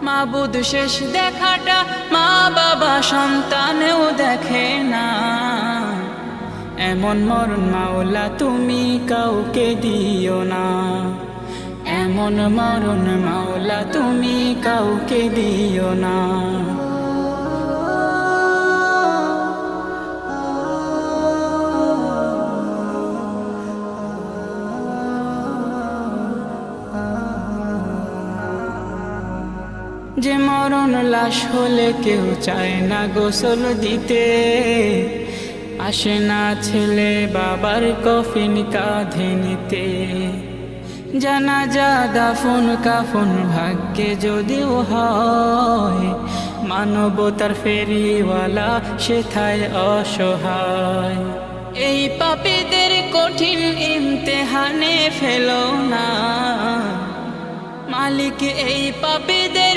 মাবুদ শেষ দেখাটা মা বাবা সন্তানেও দেখে না। এমন মরণ মাওলা তুমি কাউকে দিও না, এমন মরণ মাওলা তুমি কাউকে দিও না। যে মরণ লাশ হলে কেউ চায় না গোসল দিতে, আসে না ছেলে বাবার কফিন কাঁধে নিতে। জানাজা দাফন কাফন ভাগ্যে যদিও হয়, মানবতার ফেরিওয়ালা সেথায় অসহায়। এই পাপীদের কঠিন ইমতেহানে ফেলো না, মালিক এই পাপীদের